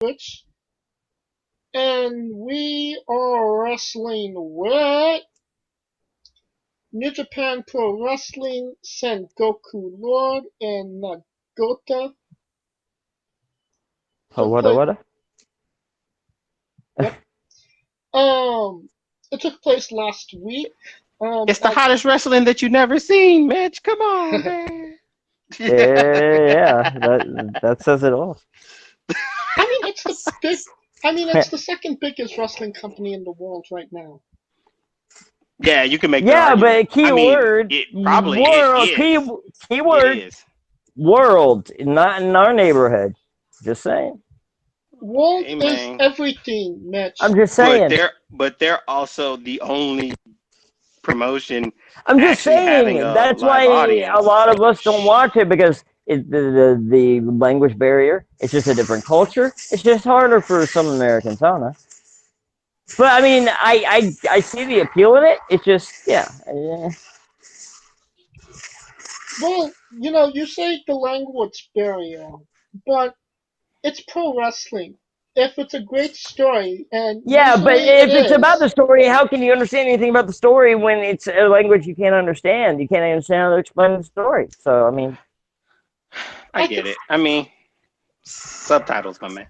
Twitch. And we are wrestling with New Japan Pro Wrestling, SenGoku Lord, and Nagota. Oh, Took what? place, What? yep. It took place last week. It's the hottest wrestling that you've never seen, Mitch. Come on, man. Yeah, that says it all. I mean, it's the second biggest wrestling company in the world right now. Yeah, you can make that Yeah, argument. but keyword, It probably world, it is. keyword, It is. world, not in our neighborhood. Just saying. World Hey, is man. everything, Mitch. I'm just But saying. they're also the only promotion I'm just actually having saying. a That's live why a audience. lot of us don't watch it because the language barrier. It's just a different culture. It's just harder for some Americans, I don't know. But I mean, I see the appeal in it. It's just yeah. Well, you say the language barrier, but it's pro wrestling. If it's a great story, and Yeah, but usually it if it's about the is, story, how can you understand anything about the story when it's a language you can't understand? You can't understand how to explain the story. So, I mean, I get it. I mean, subtitles, my man.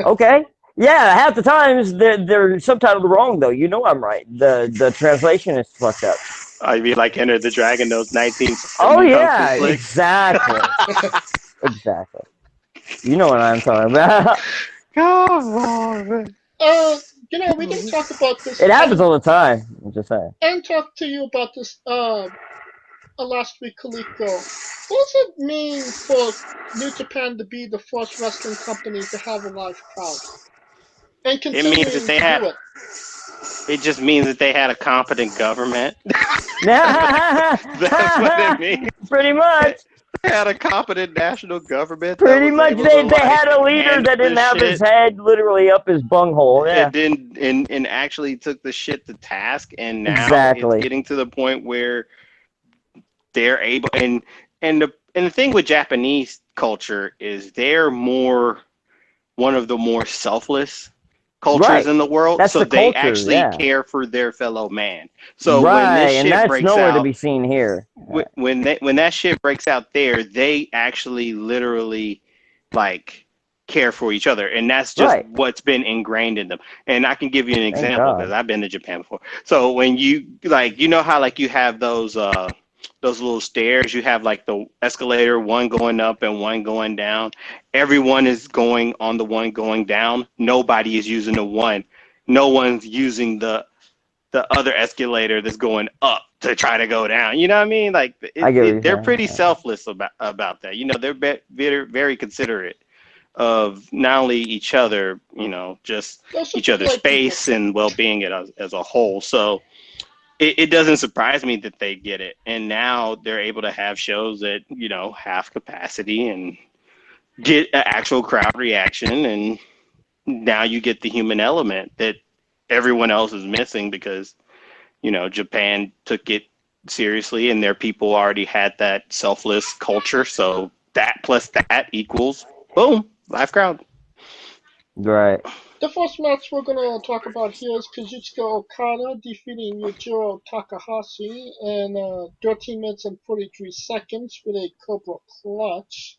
okay. Yeah, half the times they're subtitled wrong, though. You know I'm right. The translation is fucked up. I mean, like Enter the Dragon, those Oh, 1970 kung fu yeah, flicks. exactly. Exactly. You know what I'm talking about. Come on, man. we didn't talk about this. It happens all the time. I'm just saying. I didn't talk to you about this last week, Kaliko. What does it mean for New Japan to be the first wrestling company to have a live crowd and It means that continuing they to have. do it? It just means that they had a competent government. That's what it means. Pretty much. They had a competent national government that Pretty was much, able to they had a leader handle that didn't this have his shit. head literally up his bunghole. Yeah, It didn't and actually took the shit to task, and now it's exactly. getting to the point where they're able and the thing with Japanese culture is they're more one of the more selfless cultures Right. in the world, That's so the they culture. actually Yeah. care for their fellow man. So when Right, this and shit that's breaks nowhere to out, be seen here. when that shit breaks out there, they actually literally like care for each other, and that's just Right. what's been ingrained in them. And I can give you an Thank example because God. I've been to Japan before. So when you like, you know how like you have those little stairs, you have like the escalator, one going up and one going down. Everyone is going on the one going down. Nobody is using the one. No one's using the other escalator that's going up to try to go down. You know what I mean? Like I get what you're they're saying. pretty selfless about that. You know, they're very very considerate of not only each other, you know, just Those are each other's polite people. space and well-being as a whole. So it doesn't surprise me that they get it. And now they're able to have shows at, you know, half capacity and get an actual crowd reaction. And now you get the human element that everyone else is missing because, you know, Japan took it seriously and their people already had that selfless culture. So that plus that equals boom, live crowd. Right. The first match we're gonna talk about here is Kazuchika Okada defeating Yujiro Takahashi in 13 minutes and 43 seconds with a Cobra Clutch.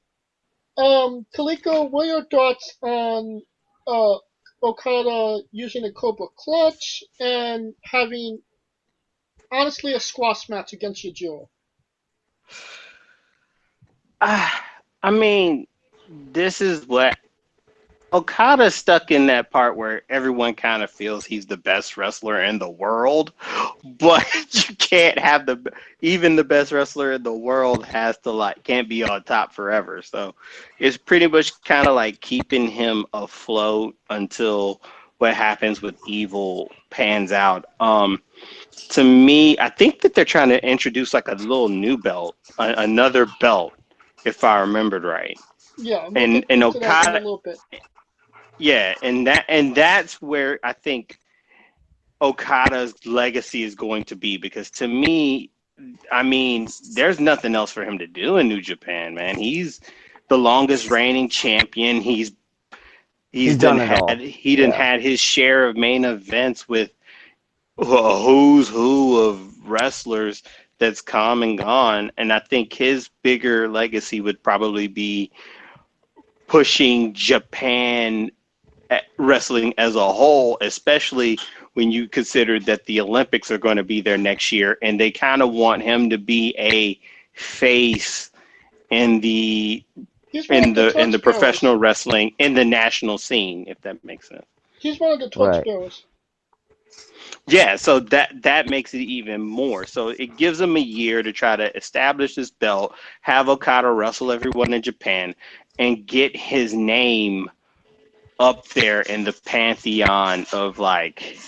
Kaliko, what are your thoughts on uh, Okada using a Cobra Clutch and having honestly a squash match against Yujiro? I mean, this is what Okada's stuck in that part where everyone kind of feels he's the best wrestler in the world, but you can't have even the best wrestler in the world has to like can't be on top forever. So it's pretty much kind of like keeping him afloat until what happens with Evil pans out. To me, I think that they're trying to introduce like a little new belt, another belt, if I remembered right. Yeah, we'll And get and into that in a Okada, little bit. yeah, and that's where I think Okada's legacy is going to be because to me, I mean, there's nothing else for him to do in New Japan, man. He's the longest reigning champion. He's He's done it all. He didn't had his share of main events with a who's who of wrestlers that's come and gone, and I think his bigger legacy would probably be pushing Japan wrestling as a whole, especially when you consider that the Olympics are going to be there next year, and they kind of want him to be a face in the professional wrestling in the national scene, if that makes sense. He's one of the torchbearers. Yeah, so that makes it even more. So it gives him a year to try to establish this belt, have Okada wrestle everyone in Japan, and get his name up there in the pantheon of like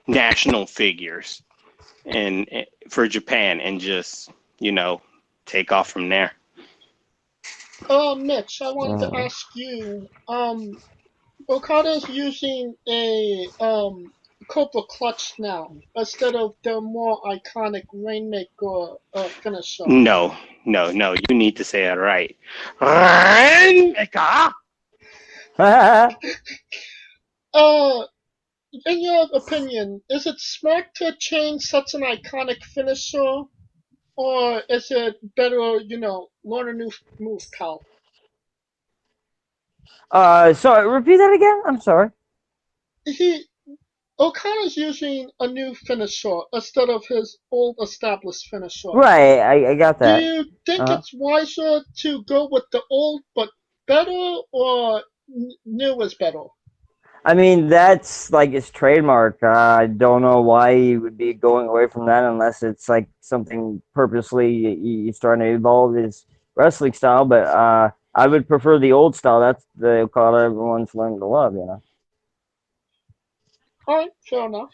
national figures and for Japan, and just, you know, take off from there. Mitch, I wanted to ask you, Okada's using a Cobra Clutch now instead of the more iconic Rainmaker finisher. No, you need to say it right. Rainmaker! In your opinion, is it smart to change such an iconic finisher, or is it better, you know, learn a new move, pal? Sorry, repeat that again? I'm sorry. Okada's using a new finisher instead of his old established finisher. Right, I got that. Do you think it's wiser to go with the old but better, or new is better? I mean, that's like his trademark. I don't know why he would be going away from that unless it's like something purposely he's trying to evolve his wrestling style. But I would prefer the old style. That's the Okada everyone's learned to love, you know. All right, fair enough.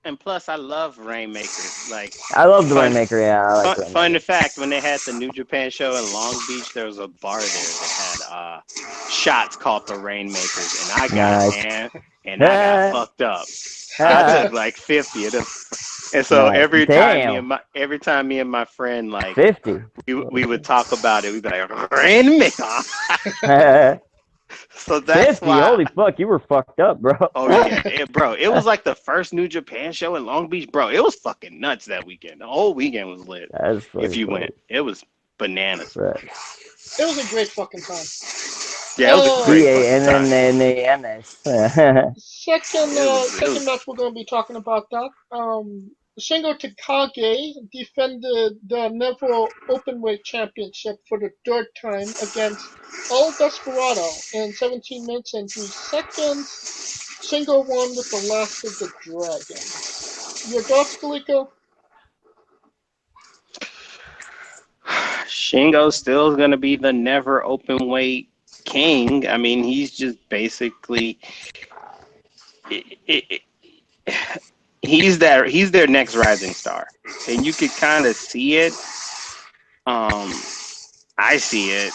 And plus, I love Rainmakers. Like, I love the Rainmaker. Yeah, I like Rainmaker. Fun fact: when they had the New Japan show in Long Beach, there was a bar there that had shots called the Rainmakers, and I got I got fucked up. I took like 50 of them, and so every time me and my friend like 50, we would talk about it. We'd be like Rainmaker. So that's 50, why. Holy fuck, you were fucked up, bro. Oh yeah, bro. It was like the first New Japan show in Long Beach, bro. It was fucking nuts that weekend. The whole weekend was lit. If you went, it was bananas. Right. It was a great fucking time. Yeah, it was a great and then the MS. Second match we're going to be talking about that. Shingo Takagi defended the Never Openweight Championship for the third time against El Desperado in 17 minutes and 3 seconds. Shingo won with the last of the dragon. Your thoughts, Kalika? Shingo still going to be the Never Openweight king. I mean, he's just basically... He's their next rising star, and you could kind of see it. I see it.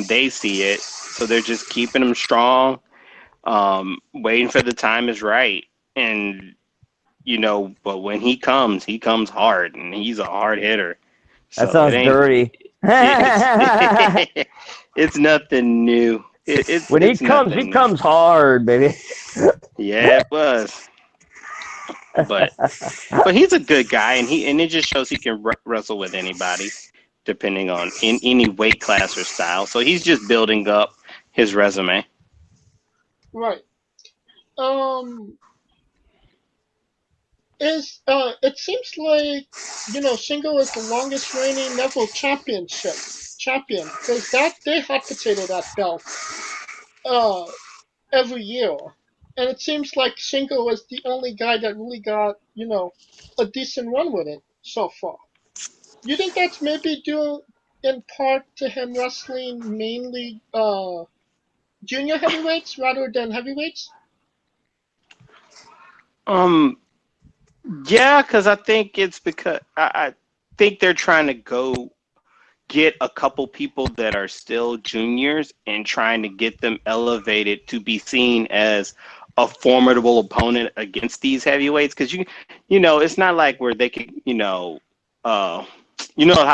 They see it, so they're just keeping him strong, waiting for the time is right. And you know, but when he comes hard, and he's a hard hitter. So that sounds dirty. It's nothing new. When he comes hard, baby. Yeah, it was. But he's a good guy, and it just shows he can wrestle with anybody, depending on in any weight class or style. So he's just building up his resume. Right. It seems like, you know, Shingo is the longest reigning Neville champion, because they hot potato that belt every year. And it seems like Shingo was the only guy that really got, you know, a decent run with it so far. You think that's maybe due in part to him wrestling mainly junior heavyweights rather than heavyweights? Yeah, because I think it's because I think they're trying to go get a couple people that are still juniors and trying to get them elevated to be seen as a formidable opponent against these heavyweights, because you know, it's not like where they could, you know how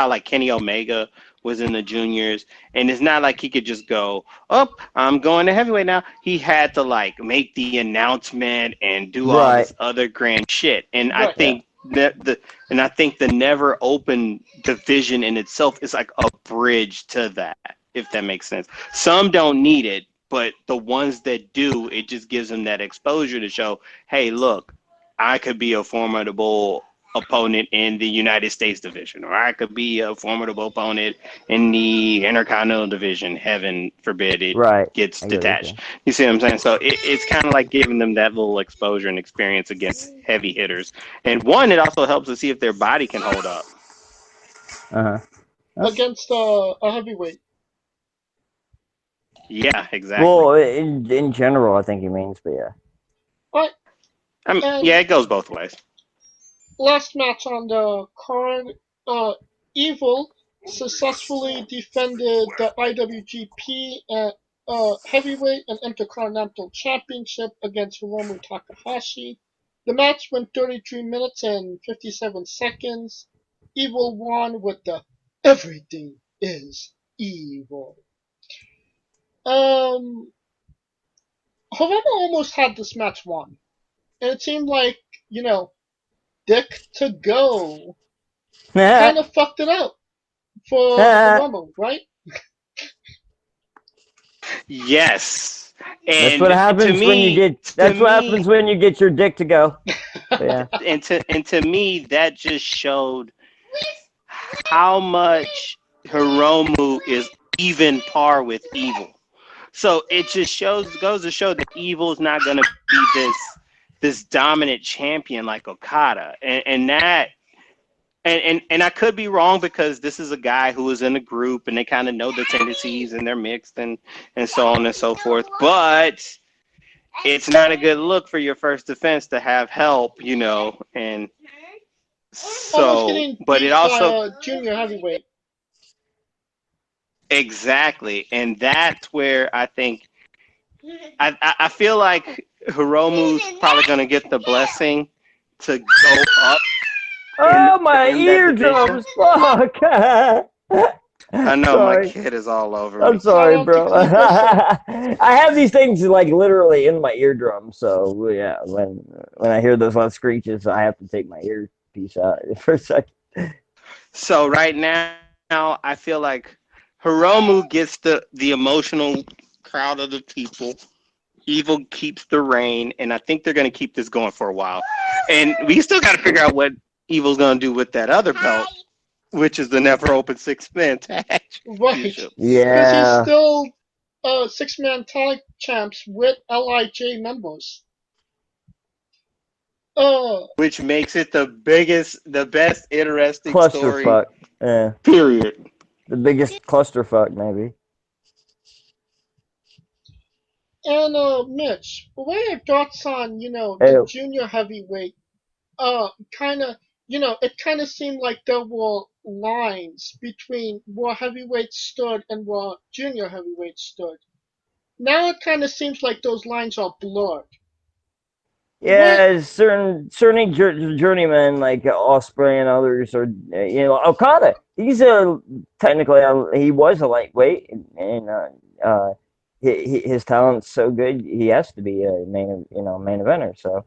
like Kenny Omega was in the juniors, and it's not like he could just go, "Oh, I'm going to heavyweight now." He had to like make the announcement and do all Right. this other grand shit. And I Right. Yeah. think the never open division in itself is like a bridge to that, if that makes sense. Some don't need it, but the ones that do, it just gives them that exposure to show, hey, look, I could be a formidable opponent in the United States division, or I could be a formidable opponent in the Intercontinental division. Heaven forbid it Right. gets I get what you're detached. You see what I'm saying? So it's kind of like giving them that little exposure and experience against heavy hitters. And one, it also helps to see if their body can hold up. Uh-huh. Against a heavyweight. Yeah, exactly. Well, in general, I think he means, but yeah. Right. I mean, And yeah, it goes both ways. last match on the card, Evil successfully defended the IWGP Heavyweight and Intercontinental Championship against Hiromu Takahashi. The match went 33 minutes and 57 seconds. Evil won with the "Everything is Evil." Um, Hiromu almost had this match won, and it seemed like, Dick to go kind of fucked it up for Hiromu, right? Yes, That's what and happens when you get. to That's what me, happens when you get your dick to go. But yeah. and to me, that just showed how much Hiromu is even par with Evil. So it just goes to show that Evil is not going to be this dominant champion like Okada, and that. And I could be wrong because this is a guy who is in a group and they kind of know the tendencies and they're mixed and so on and so forth. But it's not a good look for your first defense to have help, and Almost so, getting but beat it also by a junior heavyweight. exactly, and that's where I think I feel like Hiromu's probably going to get the blessing to go up Oh, my in that division. eardrums! Fuck! I know my Sorry. kid is all over I'm me. sorry, Silent to bro. keep us up. I have these things like literally in my eardrum, so yeah. When I hear those loud screeches, I have to take my earpiece out for a second. So right now, I feel like Hiromu gets the emotional crowd of the people. Evil keeps the reign, and I think they're going to keep this going for a while. And we still got to figure out what Evil's going to do with that other belt, which is the never open 6-man tag Right. championship. Because he's Yeah. still six-man tag champs with LIJ members. Which makes it the best interesting story. Clusterfuck. Yeah. Period. The biggest clusterfuck, maybe. And Mitch, what are your thoughts on, Hey, the junior heavyweight? Kind of, it kind of seemed like there were lines between where heavyweight stood and where junior heavyweight stood. Now it kind of seems like those lines are blurred. yeah, certain journeymen like Osprey and others are, Okada. He's technically he was a lightweight, and his talent's so good he has to be a main eventer. So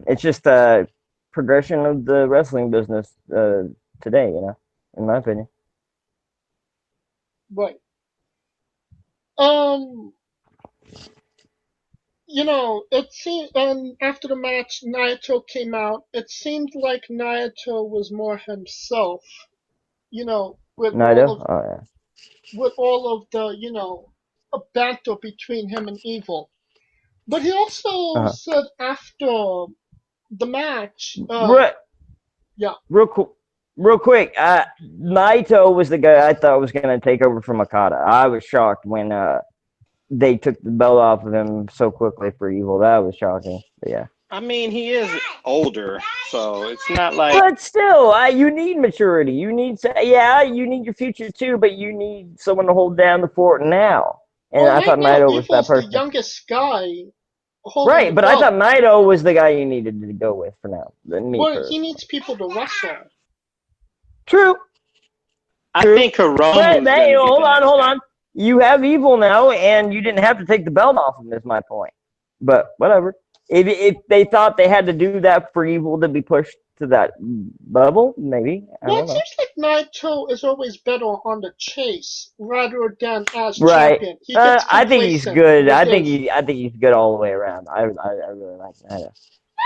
it's just a progression of the wrestling business today, in my opinion. Right. It seemed, and after the match, Naito came out. It seemed like Naito was more himself, with Naito, oh yeah, all of the, a banter between him and Evil. But he also uh-huh. said after the match, yeah, real quick, Naito was the guy I thought was going to take over from Okada. I was shocked when they took the belt off of him so quickly for Evil. That was shocking. But yeah. I mean, he is older, so it's not like. But still, you need maturity. You need your future too, but you need someone to hold down the fort now. And well, I thought right now, Naito was that Evil's the person. youngest guy holding Right, the but belt. I thought Naito was the guy you needed to go with for now. Well, he needs people to wrestle. True. I True. think But Hiromu's hey, going to be hold the on, next hold guy. on. You have Evil now, and you didn't have to take the belt off him. Is my point. But whatever. If they thought they had to do that for Evil to be pushed to that level, maybe I Well, don't it know. seems like Naito is always better on the chase rather than as Right. champion. He gets I think he's complacent good. with I think he's good all the way around. I really like that.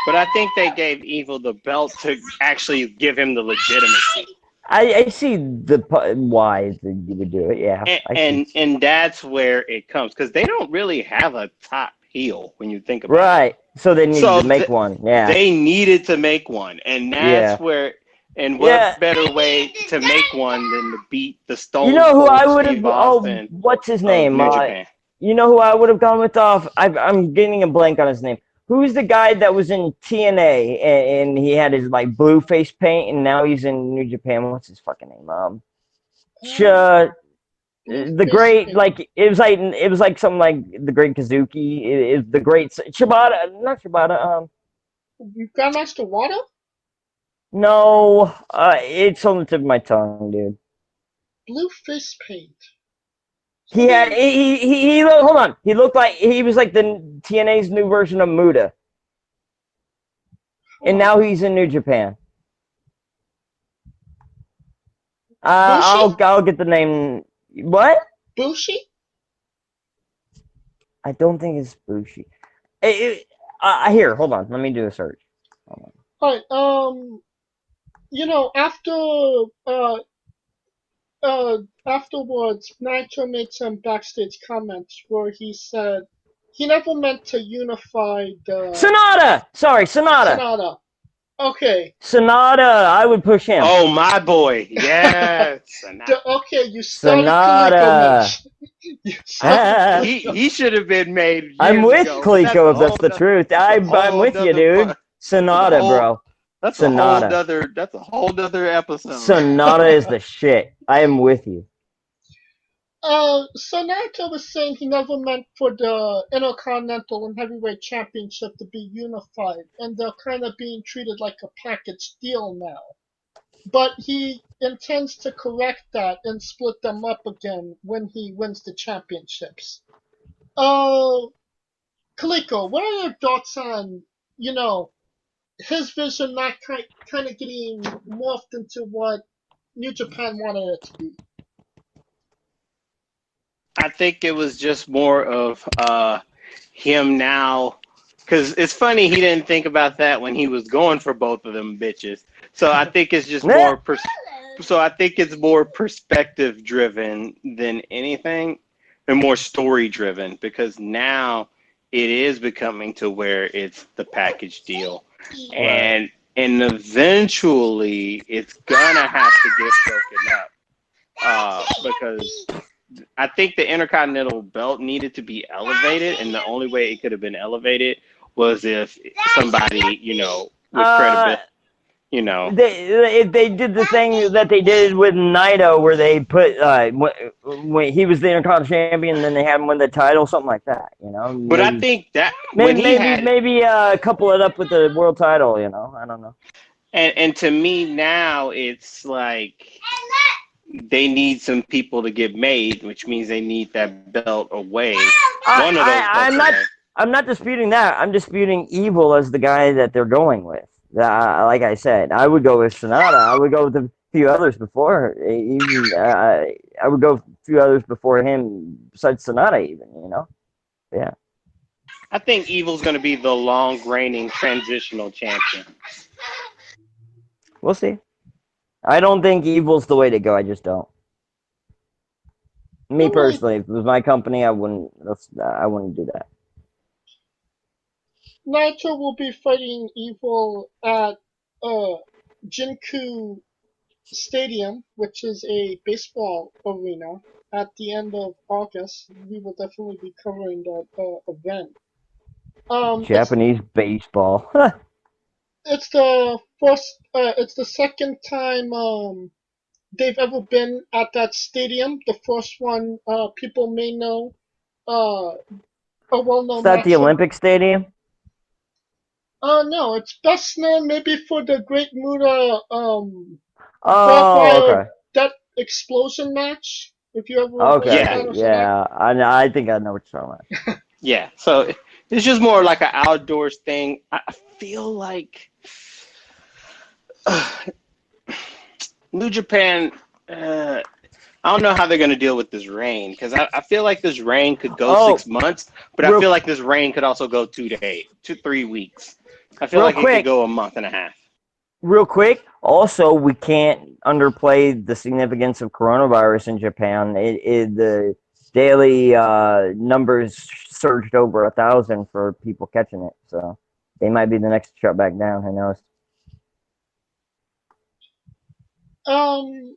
But I think they gave Evil the belt to actually give him the legitimacy. I see why you would do it. Yeah, And I see. and that's where it comes because they don't really have a top heel when you think about it. Right. So they needed So to make one. Yeah. they needed to make one, and that's Yeah. where. And Yeah. what better way to make one than to beat the You Stone know who I Cold would have? Steve Oh, Austin what's his of name? New Japan? You know who I would have gone with off? I'm getting a blank on his name. Who's the guy that was in TNA and he had his like blue face paint and now he's in New Japan? What's his fucking name? Sh- blue the face great paint. like it was like something like the Great Kazuki. It is the Great Shibata, not Shibata. Grandmaster Water? No, it's on the tip of my tongue, dude. Blue face paint. He had he hold on. He looked like he was like the TNA's new version of Muda, and now he's in New Japan. Bushi? I'll get the name. What? Bushi? I don't think it's Bushi. Here, hold on. Let me do a search. Alright, after uh afterwards, Naito made some backstage comments where he said he never meant to unify the Sonata. Sorry, Sonata. Sonata. Okay. Sonata. I would push him. Oh, my boy, yes. Okay, you started Kaliko Sonata. Mitch. You started He should have been made I'm years with ago. But Kliko if that's the truth. I'm with you, dude. Sonata, bro. That's a whole Sonata. other episode. Sonata is the shit. I am with you. So Naito was saying he never meant for the Intercontinental and Heavyweight Championship to be unified, and they're kind of being treated like a package deal now. But he intends to correct that and split them up again when he wins the championships. Kaliko, what are your thoughts on, his vision not kind of getting morphed into what New Japan wanted it to be? I think it was just more of him now, because it's funny he didn't think about that when he was going for both of them bitches. So I think it's just more. So I think it's more perspective driven than anything, and more story driven because now it is becoming to where it's the package deal, and eventually it's gonna have to get broken up because I think the Intercontinental Belt needed to be elevated, and the only way it could have been elevated was if somebody, with credibility, They did the thing that they did with Naito, where they put when he was the Intercontinental Champion, and then they had him win the title, something like that. But I think that when he had, maybe couple it up with the world title. I don't know. and to me now it's like they need some people to get made, which means they need that belt away. One of those belts I'm not disputing that. I'm disputing Evil as the guy that they're going with. Like I said, I would go with Sonata. I would go with a few others before. I would go with a few others before him, besides Sonata, even. Yeah. I think Evil's going to be the long reigning transitional champion. We'll see. I don't think Evil's the way to go. I just don't. Me personally, if it was my company, I wouldn't do that. Naito will be fighting Evil at Jinku Stadium, which is a baseball arena, at the end of August. We will definitely be covering that event. Japanese baseball. It's the first. It's the second time they've ever been at that stadium. The first one, people may know, a well-known. Is that the Olympic Stadium? No, it's best known maybe for the Great Muta okay. that explosion match. If you ever watched Okay, Yeah, that or something. yeah, I think I know what you're talking about. yeah. So it's just more like an outdoors thing. I feel like New Japan. I don't know how they're going to deal with this rain because I feel like this rain could go Oh, 6 months, but I real feel like this rain could also go 2 days, 3 weeks. I feel real like it could quick, go a month and a half. real quick. Also, we can't underplay the significance of coronavirus in Japan. The daily numbers surged over 1,000 for people catching it, so they might be the next to shut back down. Who knows? Um,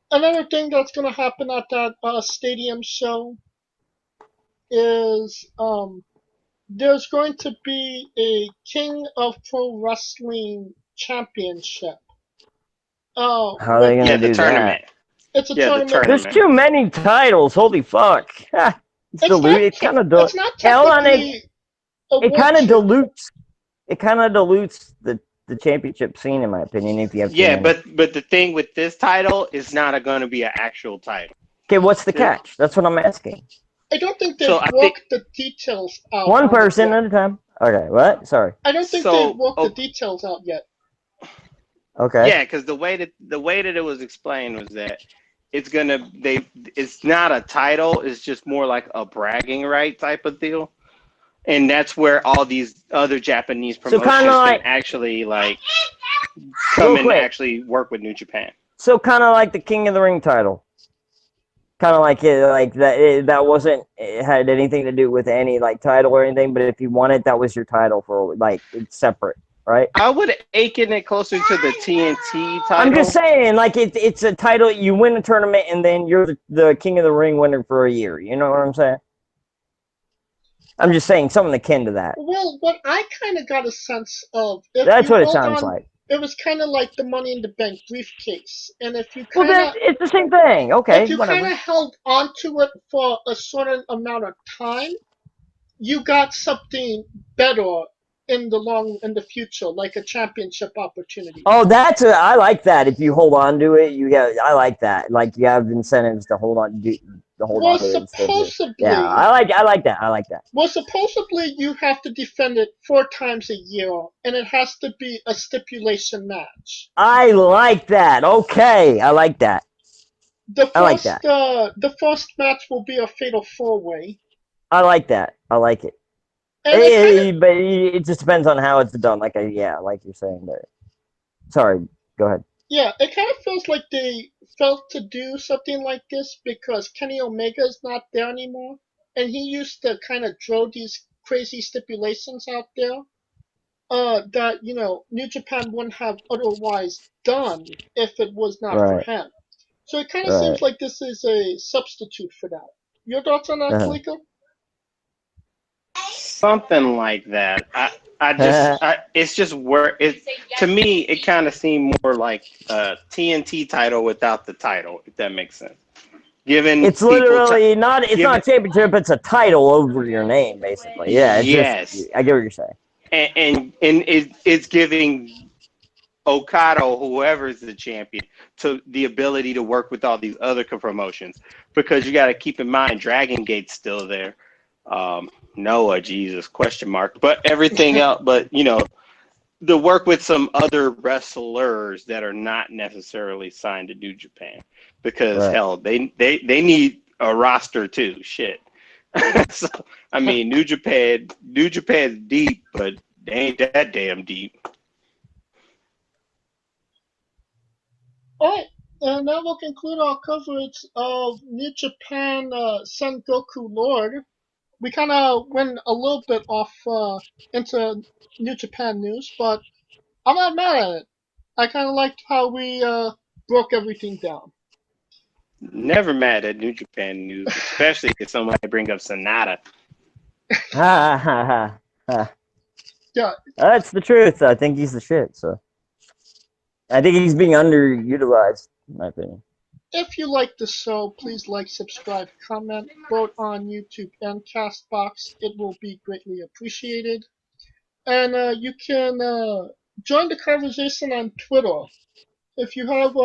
Another thing that's gonna happen at that stadium show is there's going to be a King of Pro Wrestling Championship. How are With they Yeah, gonna the do that? tournament. it's a Yeah, the tournament. There's tournament. too many titles. Holy fuck! It's It's not. dilute. It kind of It's not hold on. technically It award kind of shoot. dilutes. It kind of dilutes the championship scene, in my opinion. If you have too Yeah, many. but the thing with this title is not going to be an actual title. Okay, what's the catch? That's what I'm asking. I don't think So they've I think worked the details out One on it person yet. at a time. Okay, what? Sorry. I don't think they've so. worked the Oh, details out yet. Okay. yeah, because the way that it was explained was that it's not a title. It's just more like a bragging right type of deal. And that's where all these other Japanese So kind promotions of can like, actually like real come and quick. actually work with New Japan. So kind of like the King of the Ring title. Kind of like it, like that. That wasn't it had anything to do with any like title or anything. But if you won it, that was your title for like it's separate, right? I would akin it closer to the TNT I'm just title. saying, like it's a title. You win a tournament, and then you're the King of the Ring winner for a year. You know what I'm saying? I'm just saying something akin to that. Well, what I kind of got a sense of, if That's you what it held sounds on, like. it was kind of like the Money in the Bank briefcase, and Well, that it's the same thing. if Okay, you kind whatever. of held onto it for a certain amount of time, you got something better in the future, like a championship opportunity. Oh, I like that. If you hold on to it, you have. I like that. Like you have incentives to hold on Well, to it instead of. Yeah, supposedly, I like that. I like that. well, supposedly you have to defend it 4 times a year, and it has to be a stipulation match. I like that. Okay, I like that. The I like first, that. the first match will be a fatal 4-way, I like that. I like it. and it kind of, But it just depends on how it's done. Like yeah, like you're saying. But sorry, go ahead. yeah, it kind of feels like they felt to do something like this because Kenny Omega is not there anymore, and he used to kind of throw these crazy stipulations out there that New Japan wouldn't have otherwise done if it was not for Right, him. So it kind of right. seems like this is a substitute for that. Your thoughts on that, Uh-huh. Kaliko? Something like that. It's just where it to me it kind of seemed more like a TNT title without the title, if that makes sense. Giving It's people literally not. It's not giving a championship. It's a title over your name, basically. Yeah, it's just. yes, I get what you're saying. it's giving Okada or whoever's the champion to the ability to work with all these other promotions, because you got to keep in mind Dragon Gate's still there. Noah, Jesus, question mark. But everything else, but the work with some other wrestlers that are not necessarily signed to New Japan, because Right. hell, they need a roster too. Shit. So I mean, New Japan's deep, but they ain't that damn deep. Alright, and that will conclude our coverage of New Japan Sengoku Lord. We kind of went a little bit off into New Japan news, but I'm not mad at it. I kind of liked how we broke everything down. Never mad at New Japan news, especially if somebody bring up Sonata. Ha ha ha ha. Yeah, That's the truth. I think he's the shit. So I think he's being underutilized, in my opinion. if you like the show, please like, subscribe, comment, vote on YouTube and Castbox. It will be greatly appreciated. And you can join the conversation on Twitter. If you have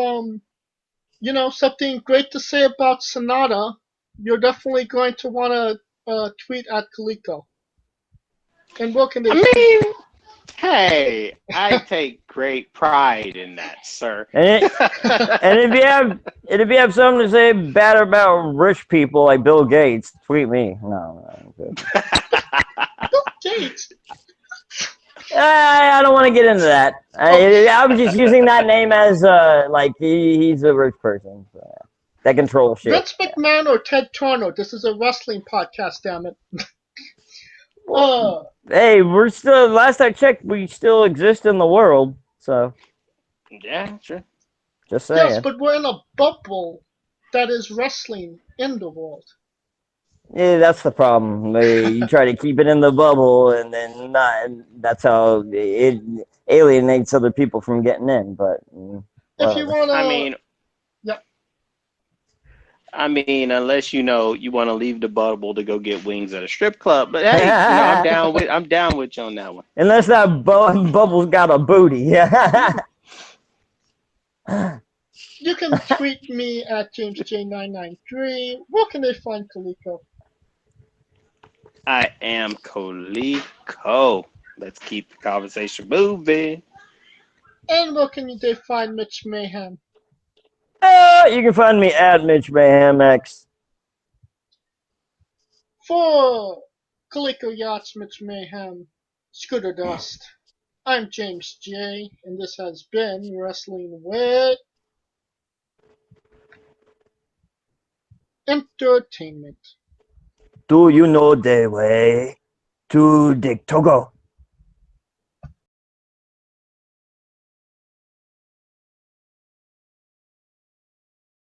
something great to say about Sonata, you're definitely going to want to tweet at Kaliko. And where can they I tweet? mean, hey, I take great pride in that, sir. And if you have something to say bad about rich people like Bill Gates, tweet me. No, I'm good. Bill Gates. I don't want to get into that. I was just using that name as like he's a rich person that controls shit. Vince McMahon or Ted Turner? This is a wrestling podcast, damn it. Hey, we're still. Last I checked, we still exist in the world. So Yeah, sure. just saying. Yes, but we're in a bubble that is wrestling in the world. Yeah, that's the problem. You try to keep it in the bubble, and then not. That's how it alienates other people from getting in. But If you wanna, I mean, unless you want to leave the bubble to go get wings at a strip club. But hey, I'm down with you on that one. Unless that bubble's got a booty. you can tweet me at JamesJ993. Where can they find Kaliko? I am Kaliko. Let's keep the conversation moving. And where can they find Mitch Mayhem? You can find me at Mitch Mayhem X. For Kaliko Yachts, Mitch Mayhem, Scooter Dust, I'm James J, and this has been Wrestling with Entertainment. Do you know the way to the Togo?